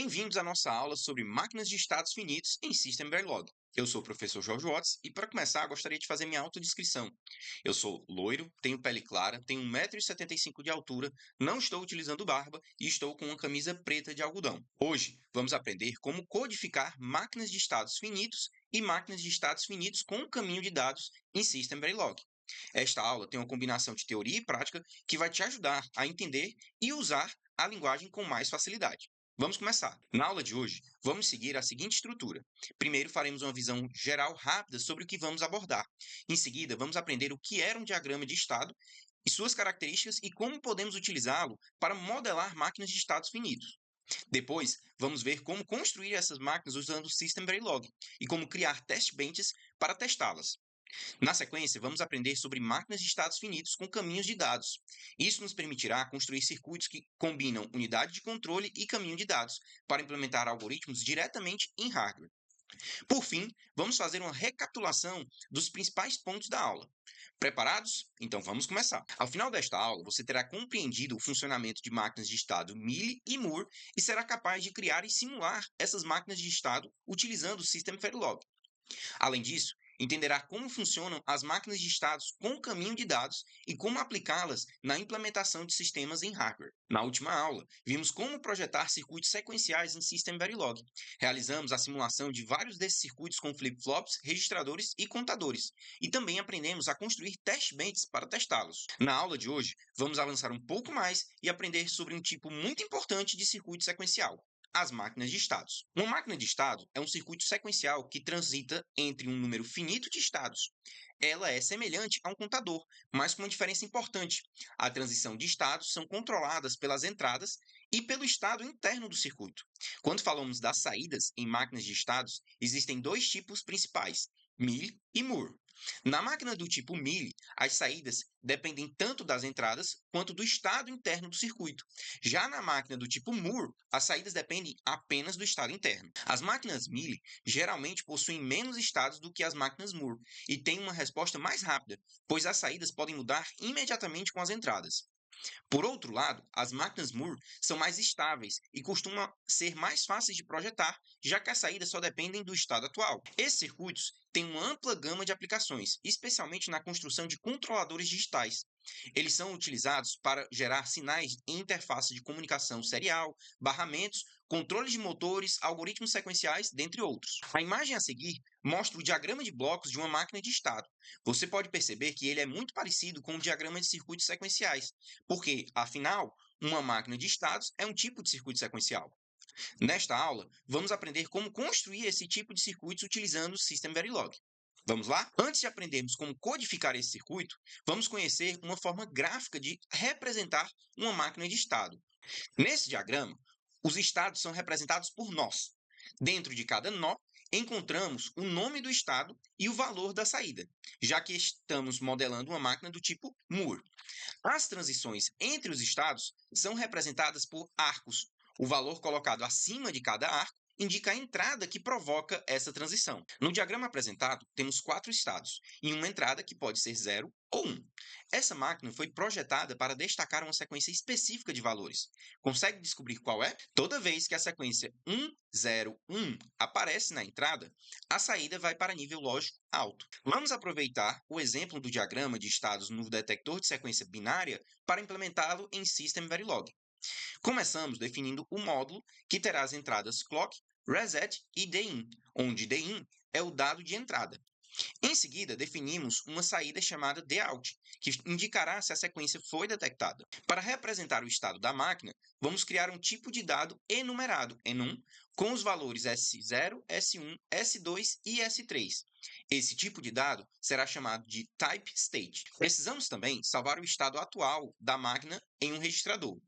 Bem-vindos à nossa aula sobre máquinas de estados finitos em System Verilog. Eu sou o professor Jorge Watts e, para começar, gostaria de fazer minha autodescrição. Eu sou loiro, tenho pele clara, tenho 1,75 m de altura, não estou utilizando barba e estou com uma camisa preta de algodão. Hoje, vamos aprender como codificar máquinas de estados finitos e máquinas de estados finitos com caminho de dados em System Verilog. Esta aula tem uma combinação de teoria e prática que vai te ajudar a entender e usar a linguagem com mais facilidade. Vamos começar. Na aula de hoje, vamos seguir a seguinte estrutura. Primeiro, faremos uma visão geral rápida sobre o que vamos abordar. Em seguida, vamos aprender o que era um diagrama de estado e suas características e como podemos utilizá-lo para modelar máquinas de estados finitos. Depois, vamos ver como construir essas máquinas usando o System Verilog e como criar test benches para testá-las. Na sequência, vamos aprender sobre máquinas de estados finitos com caminhos de dados. Isso nos permitirá construir circuitos que combinam unidade de controle e caminho de dados para implementar algoritmos diretamente em hardware. Por fim, vamos fazer uma recapitulação dos principais pontos da aula. Preparados? Então vamos começar. Ao final desta aula, você terá compreendido o funcionamento de máquinas de estado Mealy e Moore e será capaz de criar e simular essas máquinas de estado utilizando o System Verilog. Além disso, entenderá como funcionam as máquinas de estados com caminho de dados e como aplicá-las na implementação de sistemas em hardware. Na última aula, vimos como projetar circuitos sequenciais em System Verilog. Realizamos a simulação de vários desses circuitos com flip-flops, registradores e contadores. E também aprendemos a construir test benches para testá-los. Na aula de hoje, vamos avançar um pouco mais e aprender sobre um tipo muito importante de circuito sequencial: as máquinas de estados. Uma máquina de estado é um circuito sequencial que transita entre um número finito de estados. Ela é semelhante a um contador, mas com uma diferença importante. A transição de estados são controladas pelas entradas e pelo estado interno do circuito. Quando falamos das saídas em máquinas de estados, existem dois tipos principais: Mealy e Moore. Na máquina do tipo Mealy, as saídas dependem tanto das entradas quanto do estado interno do circuito. Já na máquina do tipo Moore, as saídas dependem apenas do estado interno. As máquinas Mealy geralmente possuem menos estados do que as máquinas Moore e têm uma resposta mais rápida, pois as saídas podem mudar imediatamente com as entradas. Por outro lado, as máquinas Moore são mais estáveis e costumam ser mais fáceis de projetar, já que as saídas só dependem do estado atual. Esses circuitos têm uma ampla gama de aplicações, especialmente na construção de controladores digitais. Eles são utilizados para gerar sinais em interfaces de comunicação serial, barramentos, controles de motores, algoritmos sequenciais, dentre outros. A imagem a seguir mostra o diagrama de blocos de uma máquina de estado. Você pode perceber que ele é muito parecido com o diagrama de circuitos sequenciais, porque, afinal, uma máquina de estados é um tipo de circuito sequencial. Nesta aula, vamos aprender como construir esse tipo de circuitos utilizando o System Verilog. Vamos lá? Antes de aprendermos como codificar esse circuito, vamos conhecer uma forma gráfica de representar uma máquina de estado. Nesse diagrama, os estados são representados por nós. Dentro de cada nó, encontramos o nome do estado e o valor da saída, já que estamos modelando uma máquina do tipo Moore. As transições entre os estados são representadas por arcos. O valor colocado acima de cada arco indica a entrada que provoca essa transição. No diagrama apresentado, temos 4 estados e uma entrada que pode ser 0 ou 1. Essa máquina foi projetada para destacar uma sequência específica de valores. Consegue descobrir qual é? Toda vez que a sequência 1, 0, 1 aparece na entrada, a saída vai para nível lógico alto. Vamos aproveitar o exemplo do diagrama de estados no detector de sequência binária para implementá-lo em System Verilog. Começamos definindo o módulo que terá as entradas clock, reset e din, onde din é o dado de entrada. Em seguida, definimos uma saída chamada dout, que indicará se a sequência foi detectada. Para representar o estado da máquina, vamos criar um tipo de dado enumerado, enum, com os valores S0, S1, S2 e S3. Esse tipo de dado será chamado de type state. Precisamos também salvar o estado atual da máquina em um registrador.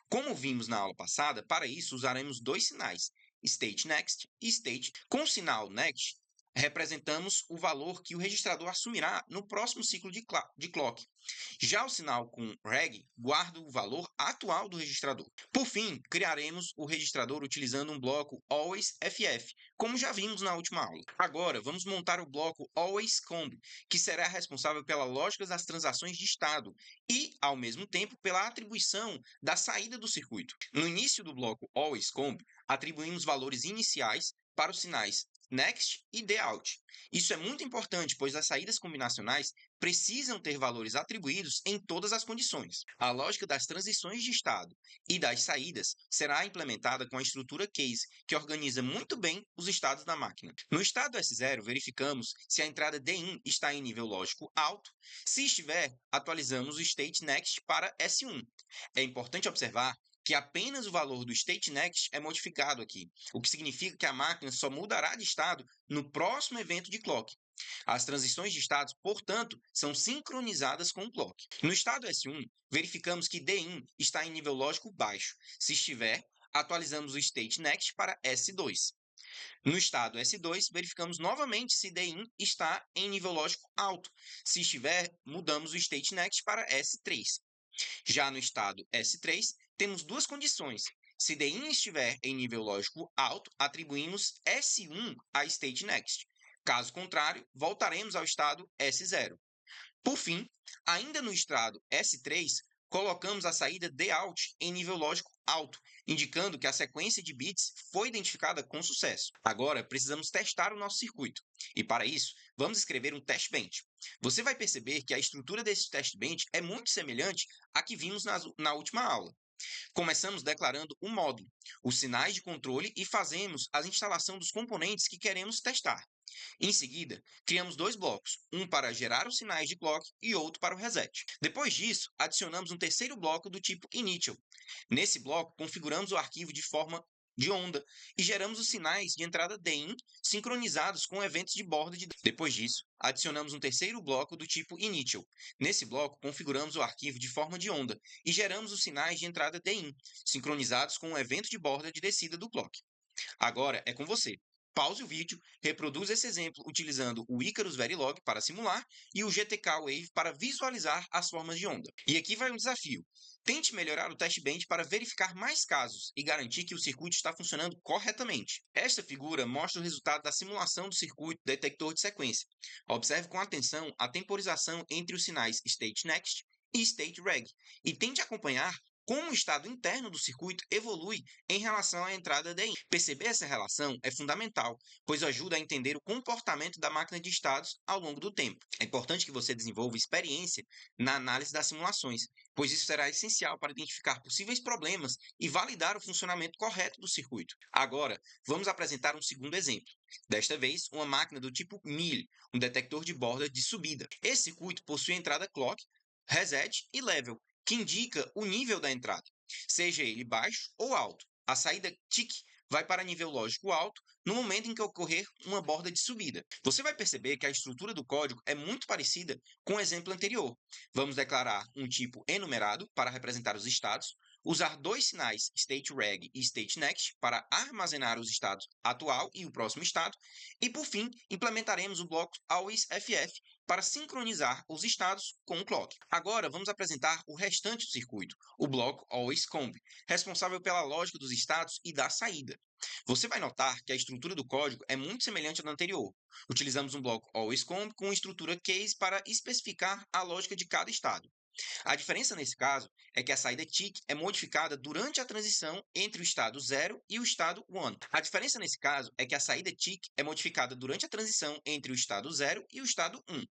Como vimos na aula passada, para isso usaremos dois sinais, state next e state. Com o sinal next, representamos o valor que o registrador assumirá no próximo ciclo de clock. Já o sinal com reg guarda o valor atual do registrador. Por fim, criaremos o registrador utilizando um bloco alwaysFF, como já vimos na última aula. Agora, vamos montar o bloco alwaysComb, que será responsável pela lógica das transações de estado e, ao mesmo tempo, pela atribuição da saída do circuito. No início do bloco alwaysComb, atribuímos valores iniciais para os sinais next e dout. Isso é muito importante, pois as saídas combinacionais precisam ter valores atribuídos em todas as condições. A lógica das transições de estado e das saídas será implementada com a estrutura case, que organiza muito bem os estados da máquina. No estado S0, verificamos se a entrada DIN está em nível lógico alto. Se estiver, atualizamos o state next para S1. É importante observar que apenas o valor do state next é modificado aqui, o que significa que a máquina só mudará de estado no próximo evento de clock. As transições de estados, portanto, são sincronizadas com o clock. No estado S1, verificamos que DIN está em nível lógico baixo. Se estiver, atualizamos o state next para S2. No estado S2, verificamos novamente se DIN está em nível lógico alto. Se estiver, mudamos o state next para S3. Já no estado S3, temos duas condições. Se DIN estiver em nível lógico alto, atribuímos S1 a state next. Caso contrário, voltaremos ao estado S0. Por fim, ainda no estado S3, colocamos a saída dout em nível lógico alto, indicando que a sequência de bits foi identificada com sucesso. Agora, precisamos testar o nosso circuito. E para isso, vamos escrever um test bench. Você vai perceber que a estrutura desse test bench é muito semelhante à que vimos na última aula. Começamos declarando o módulo, os sinais de controle e fazemos a instalação dos componentes que queremos testar. Em seguida, criamos dois blocos, um para gerar os sinais de clock e outro para o reset. Depois disso, adicionamos um terceiro bloco do tipo initial. Nesse bloco, configuramos o arquivo de forma de onda e geramos os sinais de entrada DIN sincronizados com eventos de borda de. Depois disso, adicionamos um terceiro bloco do tipo initial. Nesse bloco, configuramos o arquivo de forma de onda e geramos os sinais de entrada DIN sincronizados com o evento de borda de descida do clock. Agora é com você. Pause o vídeo, reproduza esse exemplo utilizando o Icarus Verilog para simular e o GTK Wave para visualizar as formas de onda. E aqui vai um desafio. Tente melhorar o test bench para verificar mais casos e garantir que o circuito está funcionando corretamente. Esta figura mostra o resultado da simulação do circuito detector de sequência. Observe com atenção a temporização entre os sinais state next e state reg e tente acompanhar como o estado interno do circuito evolui em relação à entrada DIN. Perceber essa relação é fundamental, pois ajuda a entender o comportamento da máquina de estados ao longo do tempo. É importante que você desenvolva experiência na análise das simulações, pois isso será essencial para identificar possíveis problemas e validar o funcionamento correto do circuito. Agora, vamos apresentar um segundo exemplo. Desta vez, uma máquina do tipo Mealy, um detector de borda de subida. Esse circuito possui entrada clock, reset e level, que indica o nível da entrada, seja ele baixo ou alto. A saída TIC vai para nível lógico alto no momento em que ocorrer uma borda de subida. Você vai perceber que a estrutura do código é muito parecida com o exemplo anterior. Vamos declarar um tipo enumerado para representar os estados, usar dois sinais stateReg e stateNext para armazenar os estados atual e o próximo estado, e por fim, implementaremos o bloco alwaysFF para sincronizar os estados com o clock. Agora, vamos apresentar o restante do circuito, o bloco alwaysComb, responsável pela lógica dos estados e da saída. Você vai notar que a estrutura do código é muito semelhante à do anterior. Utilizamos um bloco alwaysComb com estrutura case para especificar a lógica de cada estado. A diferença nesse caso é que a saída TIC é modificada durante a transição entre o estado 0 e o estado 1. A diferença nesse caso é que a saída TIC é modificada durante a transição entre o estado 0 e o estado 1.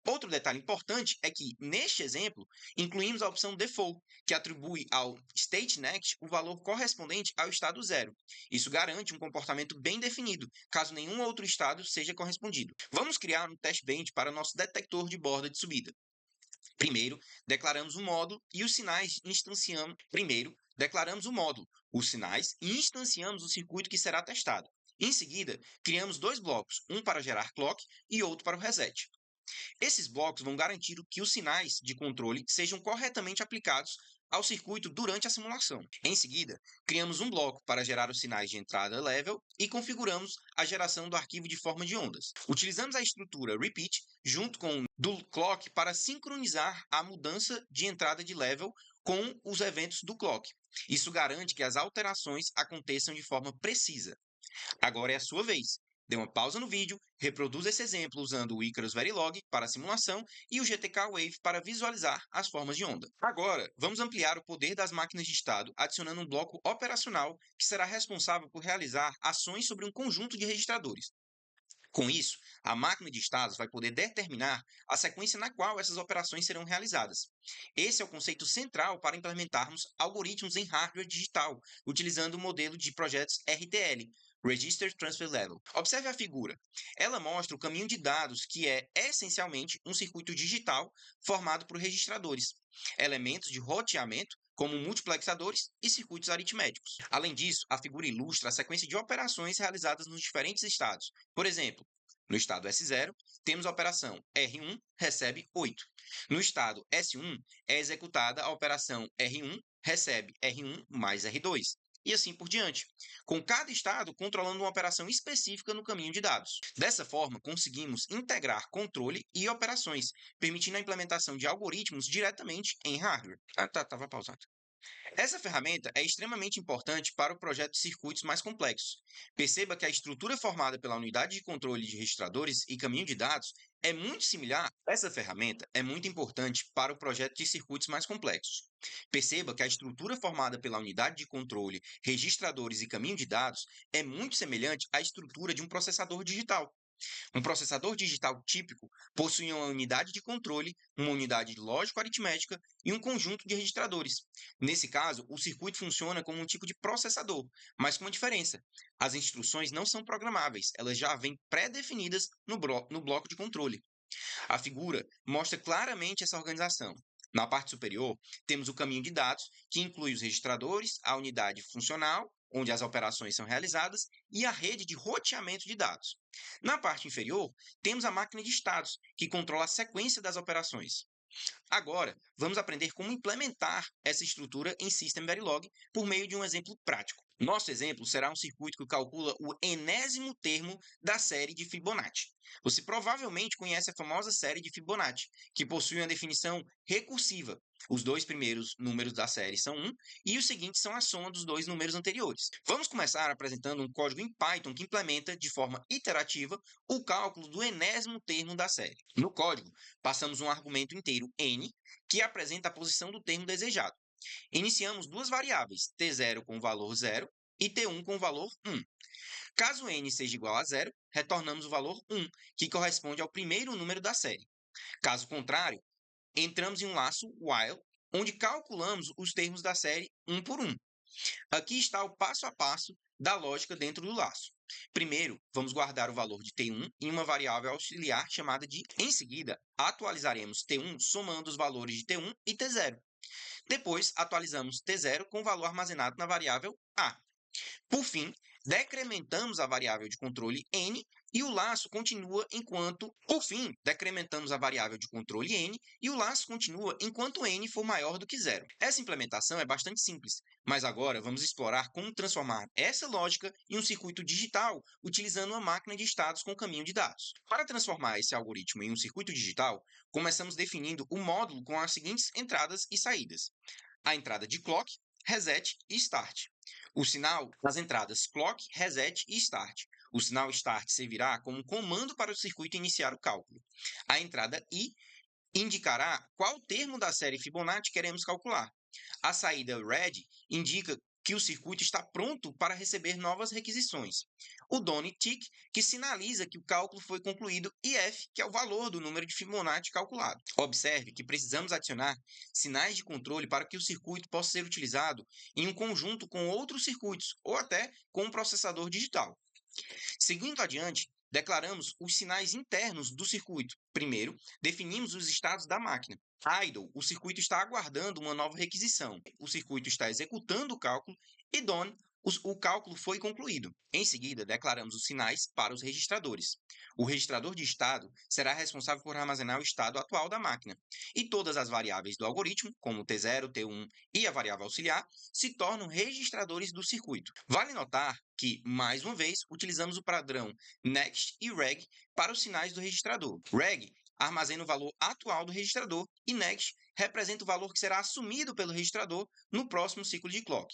Outro detalhe importante é que, neste exemplo, incluímos a opção Default, que atribui ao StateNext o valor correspondente ao estado 0. Isso garante um comportamento bem definido, caso nenhum outro estado seja correspondido. Vamos criar um test bench para nosso detector de borda de subida. Primeiro, declaramos o módulo e os sinais instanciamos. Primeiro, declaramos o módulo, os sinais e instanciamos o circuito que será testado. Em seguida, criamos dois blocos, um para gerar clock e outro para o reset. Esses blocos vão garantir que os sinais de controle sejam corretamente aplicados ao circuito durante a simulação. Em seguida, criamos um bloco para gerar os sinais de entrada level e configuramos a geração do arquivo de forma de ondas. Utilizamos a estrutura repeat junto com o do clock para sincronizar a mudança de entrada de level com os eventos do clock. Isso garante que as alterações aconteçam de forma precisa. Agora é a sua vez. Dê uma pausa no vídeo, reproduza esse exemplo usando o Icarus Verilog para a simulação e o GTK Wave para visualizar as formas de onda. Agora, vamos ampliar o poder das máquinas de estado adicionando um bloco operacional que será responsável por realizar ações sobre um conjunto de registradores. Com isso, a máquina de estados vai poder determinar a sequência na qual essas operações serão realizadas. Esse é o conceito central para implementarmos algoritmos em hardware digital, utilizando o modelo de projetos RTL, Register Transfer Level. Observe a figura. Ela mostra o caminho de dados, que é essencialmente um circuito digital formado por registradores, elementos de roteamento, como multiplexadores e circuitos aritméticos. Além disso, a figura ilustra a sequência de operações realizadas nos diferentes estados. Por exemplo, no estado S0, temos a operação R1 recebe 8. No estado S1, é executada a operação R1 recebe R1 mais R2. E assim por diante, com cada estado controlando uma operação específica no caminho de dados. Dessa forma, conseguimos integrar controle e operações, permitindo a implementação de algoritmos diretamente em hardware. Estava pausado. Essa ferramenta é extremamente importante para o projeto de circuitos mais complexos. Perceba que a estrutura formada pela unidade de controle de registradores e caminho de dados é muito similar. Essa ferramenta é muito importante para o projeto de circuitos mais complexos. Perceba que a estrutura formada pela unidade de controle, registradores e caminho de dados é muito semelhante à estrutura de um processador digital. Um processador digital típico possui uma unidade de controle, uma unidade lógico-aritmética e um conjunto de registradores. Nesse caso, o circuito funciona como um tipo de processador, mas com uma diferença. As instruções não são programáveis, elas já vêm pré-definidas no bloco de controle. A figura mostra claramente essa organização. Na parte superior, temos o caminho de dados, que inclui os registradores, a unidade funcional, onde as operações são realizadas, e a rede de roteamento de dados. Na parte inferior, temos a máquina de estados, que controla a sequência das operações. Agora, vamos aprender como implementar essa estrutura em System Verilog por meio de um exemplo prático. Nosso exemplo será um circuito que calcula o enésimo termo da série de Fibonacci. Você provavelmente conhece a famosa série de Fibonacci, que possui uma definição recursiva. Os dois primeiros números da série são 1 e os seguintes são a soma dos dois números anteriores. Vamos começar apresentando um código em Python que implementa de forma iterativa o cálculo do enésimo termo da série. No código, passamos um argumento inteiro n, que apresenta a posição do termo desejado. Iniciamos duas variáveis, t0 com o valor 0 e t1 com o valor 1. Caso n seja igual a 0, retornamos o valor 1, que corresponde ao primeiro número da série. Caso contrário, entramos em um laço while, onde calculamos os termos da série 1 por 1. Aqui está o passo a passo da lógica dentro do laço. Primeiro, vamos guardar o valor de T1 em uma variável auxiliar chamada de. Em seguida, atualizaremos T1 somando os valores de T1 e T0. Depois, atualizamos T0 com o valor armazenado na variável A. Por fim, decrementamos a variável de controle n e o laço continua enquanto... Por fim, decrementamos a variável de controle n e o laço continua enquanto n for maior do que 0. Essa implementação é bastante simples, mas agora vamos explorar como transformar essa lógica em um circuito digital utilizando uma máquina de estados com caminho de dados. Para transformar esse algoritmo em um circuito digital, começamos definindo o módulo com as seguintes entradas e saídas. A entrada de clock, reset e start. O sinal das entradas clock, reset e start. O sinal start servirá como comando para o circuito iniciar o cálculo. A entrada I indicará qual termo da série Fibonacci queremos calcular. A saída red indica que o circuito está pronto para receber novas requisições. O done tick, que sinaliza que o cálculo foi concluído, e F, que é o valor do número de Fibonacci calculado. Observe que precisamos adicionar sinais de controle para que o circuito possa ser utilizado em um conjunto com outros circuitos ou até com um processador digital. Seguindo adiante, declaramos os sinais internos do circuito. Primeiro, definimos os estados da máquina. Idle, o circuito está aguardando uma nova requisição. O circuito está executando o cálculo e done, o cálculo foi concluído. Em seguida, declaramos os sinais para os registradores. O registrador de estado será responsável por armazenar o estado atual da máquina. E todas as variáveis do algoritmo, como T0, T1 e a variável auxiliar, se tornam registradores do circuito. Vale notar que, mais uma vez, utilizamos o padrão next e reg para os sinais do registrador. Reg armazena o valor atual do registrador e next representa o valor que será assumido pelo registrador no próximo ciclo de clock.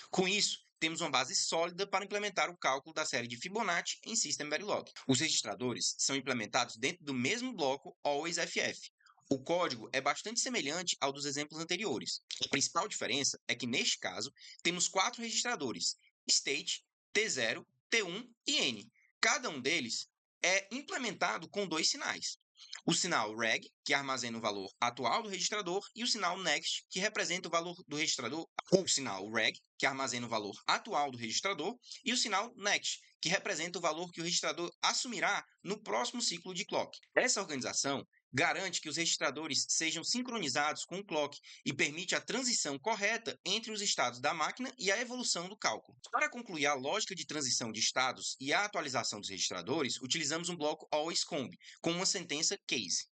Com isso, temos uma base sólida para implementar o cálculo da série de Fibonacci em System Verilog. Os registradores são implementados dentro do mesmo bloco AlwaysFF. O código é bastante semelhante ao dos exemplos anteriores. A principal diferença é que, neste caso, temos 4 registradores: state, T0, T1 e N. Cada um deles é implementado com 2 sinais: o sinal reg, que armazena o valor atual do registrador, e o sinal next, que representa o valor do registrador. O sinal reg, que armazena o valor atual do registrador, e o sinal next, que representa o valor que o registrador assumirá no próximo ciclo de clock. Essa organização garante que os registradores sejam sincronizados com o clock e permite a transição correta entre os estados da máquina e a evolução do cálculo. Para concluir a lógica de transição de estados e a atualização dos registradores, utilizamos um bloco alwaysComb com uma sentença case.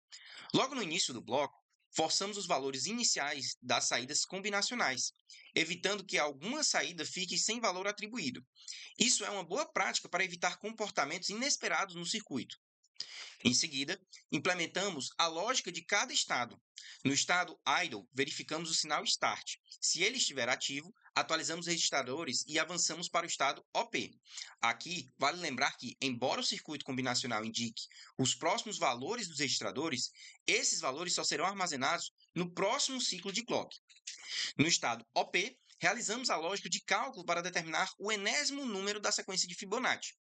Logo no início do bloco, forçamos os valores iniciais das saídas combinacionais, evitando que alguma saída fique sem valor atribuído. Isso é uma boa prática para evitar comportamentos inesperados no circuito. Em seguida, implementamos a lógica de cada estado. No estado idle, verificamos o sinal start. Se ele estiver ativo, atualizamos os registradores e avançamos para o estado OP. Aqui, vale lembrar que, embora o circuito combinacional indique os próximos valores dos registradores, esses valores só serão armazenados no próximo ciclo de clock. No estado OP, realizamos a lógica de cálculo para determinar o enésimo número da sequência de Fibonacci.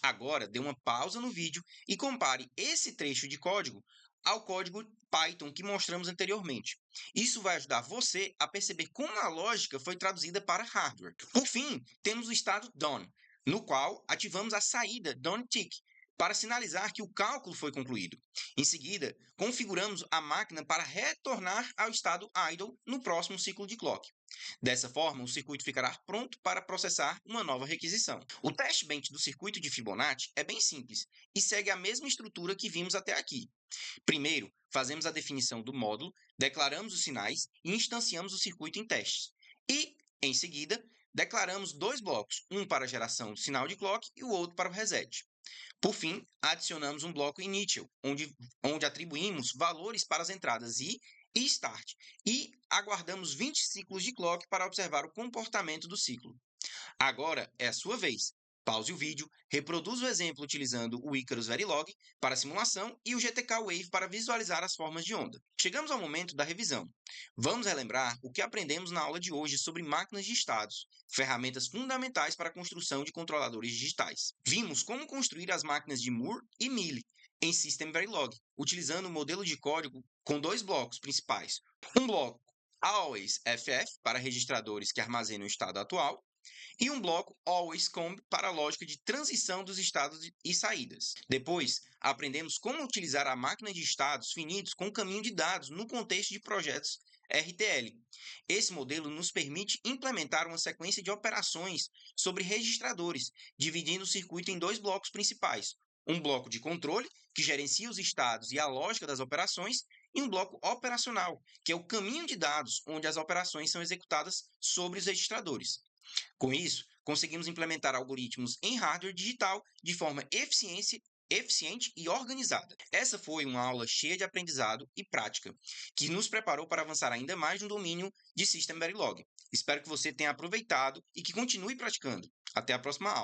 Agora, dê uma pausa no vídeo e compare esse trecho de código ao código Python que mostramos anteriormente. Isso vai ajudar você a perceber como a lógica foi traduzida para hardware. Por fim, temos o estado done, no qual ativamos a saída doneTick para sinalizar que o cálculo foi concluído. Em seguida, configuramos a máquina para retornar ao estado idle no próximo ciclo de clock. Dessa forma, o circuito ficará pronto para processar uma nova requisição. O teste bench do circuito de Fibonacci é bem simples e segue a mesma estrutura que vimos até aqui. Primeiro, fazemos a definição do módulo, declaramos os sinais e instanciamos o circuito em testes. E, em seguida, declaramos 2 blocos, um para a geração do sinal de clock e o outro para o reset. Por fim, adicionamos um bloco initial, onde atribuímos valores para as entradas i e start, e aguardamos 20 ciclos de clock para observar o comportamento do ciclo. Agora é a sua vez. Pause o vídeo, reproduza o exemplo utilizando o Icarus Verilog para simulação e o GTK Wave para visualizar as formas de onda. Chegamos ao momento da revisão. Vamos relembrar o que aprendemos na aula de hoje sobre máquinas de estados, ferramentas fundamentais para a construção de controladores digitais. Vimos como construir as máquinas de Moore e Mealy em System Verilog, utilizando o modelo de código com 2 blocos principais. Um bloco AlwaysFF para registradores que armazenam o estado atual, e um bloco alwaysComb para a lógica de transição dos estados e saídas. Depois, aprendemos como utilizar a máquina de estados finitos com caminho de dados no contexto de projetos RTL. Esse modelo nos permite implementar uma sequência de operações sobre registradores, dividindo o circuito em 2 blocos principais: um bloco de controle, que gerencia os estados e a lógica das operações, e um bloco operacional, que é o caminho de dados onde as operações são executadas sobre os registradores. Com isso, conseguimos implementar algoritmos em hardware digital de forma eficiente e organizada. Essa foi uma aula cheia de aprendizado e prática, que nos preparou para avançar ainda mais no domínio de System Verilog. Espero que você tenha aproveitado e que continue praticando. Até a próxima aula.